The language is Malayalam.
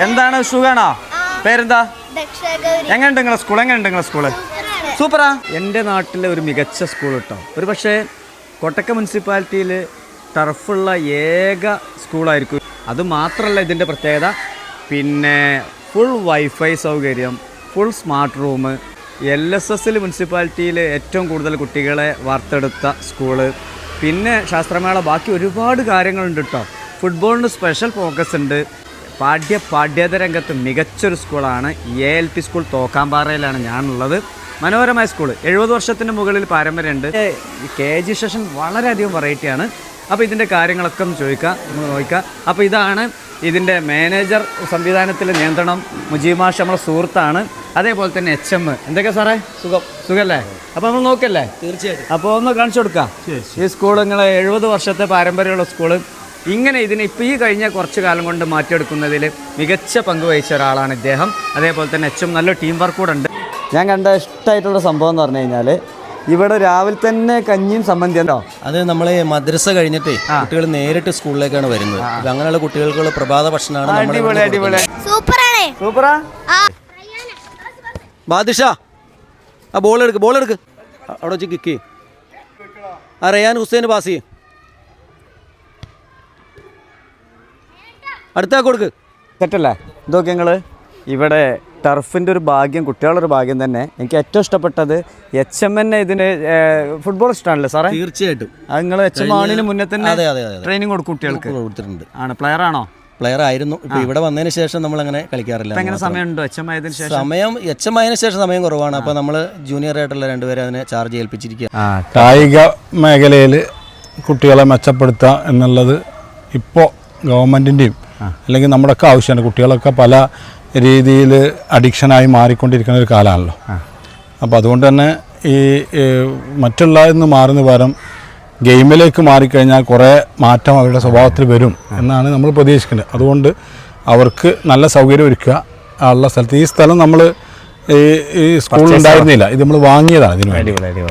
എന്താണ് സുഖാണോ? പേരെന്താ? എങ്ങനെയുണ്ട് നിങ്ങളെ സ്കൂള്? സൂപ്പറാ. എൻ്റെ നാട്ടിലെ ഒരു മികച്ച സ്കൂൾ കേട്ടോ. ഒരു പക്ഷേ കൊട്ടക്ക മുനിസിപ്പാലിറ്റിയിൽ ടർഫുള്ള ഏക സ്കൂളായിരിക്കും. അതുമാത്രമല്ല ഇതിൻ്റെ പ്രത്യേകത, പിന്നെ ഫുൾ വൈഫൈ സൗകര്യം, ഫുൾ സ്മാർട്ട് റൂം, LSS മുനിസിപ്പാലിറ്റിയിൽ ഏറ്റവും കൂടുതൽ കുട്ടികളെ വാർത്തെടുത്ത സ്കൂള്, പിന്നെ ശാസ്ത്രമേള, ബാക്കി ഒരുപാട് കാര്യങ്ങളുണ്ട് കേട്ടോ. ഫുട്ബോളിന് സ്പെഷ്യൽ ഫോക്കസ് ഉണ്ട്. പാഠ്യേതര രംഗത്ത് മികച്ചൊരു സ്കൂളാണ് ALP സ്കൂൾ. തോക്കാമ്പാറയിലാണ് ഞാനുള്ളത്. മനോഹരമായ സ്കൂൾ, 70 വർഷത്തിന് മുകളിൽ പാരമ്പര്യമുണ്ട്. KG സെഷൻ വളരെയധികം വെറൈറ്റിയാണ്. അപ്പോൾ ഇതിൻ്റെ കാര്യങ്ങളൊക്കെ ഒന്ന് ചോദിക്കാം. അപ്പോൾ ഇതാണ് ഇതിൻ്റെ മാനേജർ, സംവിധാനത്തിലെ നിയന്ത്രണം മുജീബ് മാഷ്, നമ്മളെ സുഹൃത്താണ്. അതേപോലെ തന്നെ HM. എന്തൊക്കെ സാറേ? സുഖമല്ലേ? അപ്പോൾ നമ്മൾ നോക്കല്ലേ? തീർച്ചയായിട്ടും. അപ്പോൾ ഒന്ന് കാണിച്ചു കൊടുക്കാം. ഈ സ്കൂൾ നിങ്ങളെ 70 വർഷത്തെ പാരമ്പര്യമുള്ള സ്കൂള് ഇങ്ങനെ ഇതിന് ഇപ്പോൾ ഈ കഴിഞ്ഞ കുറച്ച് കാലം കൊണ്ട് മാറ്റിയെടുക്കുന്നതിൽ മികച്ച പങ്ക് വഹിച്ച ഒരാളാണ് ഇദ്ദേഹം. അതേപോലെ തന്നെ HM നല്ല ടീം വർക്ക് കൂടെ ഉണ്ട്. ഞാൻ കണ്ട ഇഷ്ടമായിട്ടുള്ള സംഭവം എന്ന് പറഞ്ഞു കഴിഞ്ഞാൽ ഇവിടെ രാവിലെ തന്നെ കഞ്ഞിയും സമ്മന്തി ഉണ്ടോ? അത് നമ്മളെ മദ്രസ കഴിഞ്ഞിട്ടേ കുട്ടികൾ നേരിട്ട് സ്കൂളിലേക്കാണ് വരുന്നത്. അങ്ങനെയുള്ള കുട്ടികൾക്കുള്ള പ്രഭാത ഭക്ഷണമാണ്. അടിപൊളി. സൂപ്പറാ. ബാദിഷ, ആ ബോൾ എടുക്ക് അവിടെ വെച്ച് കിക്ക്. ആ റയാൻ ഹുസൈൻ പാസ് ചെയ്യും. അടുത്താ കൊടുക്ക്. തെറ്റല്ലേ? ഇതൊക്കെ നിങ്ങൾ ഇവിടെ ടർഫിൻ്റെ ഒരു ഭാഗ്യം, കുട്ടികളുടെ ഒരു ഭാഗ്യം തന്നെ. എനിക്ക് ഏറ്റവും ഇഷ്ടപ്പെട്ടത് HM ഇതിന് ഫുട്ബോൾ ഇഷ്ടമാണല്ലേ സാറേ? തീർച്ചയായിട്ടും. അത് നിങ്ങൾ HM ആണിന് മുന്നേ തന്നെ ട്രെയിനിങ് കൊടുക്കും കുട്ടികൾക്ക്? കൊടുത്തിട്ടുണ്ട്. ആണ്. പ്ലെയർ ആണോ? പ്ലെയർ ആയിരുന്നു. ഇപ്പോൾ ഇവിടെ വന്നതിന് ശേഷം നമ്മൾ അങ്ങനെ കളിക്കാറില്ല. എങ്ങനെ സമയമുണ്ടോ HM ആയതിനു ശേഷം? HM ആയതിനു ശേഷം സമയം കുറവാണ്. അപ്പോൾ നമ്മൾ ജൂനിയർ ആയിട്ടുള്ള രണ്ടുപേരെ അതിനെ ചാർജ് ഏൽപ്പിച്ചിരിക്കുക. കായിക മേഖലയിൽ കുട്ടികളെ മെച്ചപ്പെടുത്തുക എന്നുള്ളത് ഇപ്പോൾ ഗവൺമെൻറ്റിൻ്റെയും അല്ലെങ്കിൽ നമ്മുടെയൊക്കെ ആവശ്യമാണ്. കുട്ടികളൊക്കെ പല രീതിയിൽ അഡിക്ഷനായി മാറിക്കൊണ്ടിരിക്കുന്ന ഒരു കാലമാണല്ലോ. അപ്പോൾ അതുകൊണ്ട് തന്നെ ഈ മറ്റുള്ളതിൽ നിന്ന് മാറുന്ന പകരം ഗെയിമിലേക്ക് മാറിക്കഴിഞ്ഞാൽ കുറേ മാറ്റം അവരുടെ സ്വഭാവത്തിൽ വരും എന്നാണ് നമ്മൾ പ്രതീക്ഷിക്കുന്നത്. അതുകൊണ്ട് അവർക്ക് നല്ല സൗകര്യം ഒരുക്കുക ഉള്ള സ്ഥലത്ത്. ഈ സ്ഥലം നമ്മൾ ഈ സ്കൂളിൽ ഉണ്ടായിരുന്നില്ല, ഇത് നമ്മൾ വാങ്ങിയതാണ് ഇതിനു വേണ്ടി.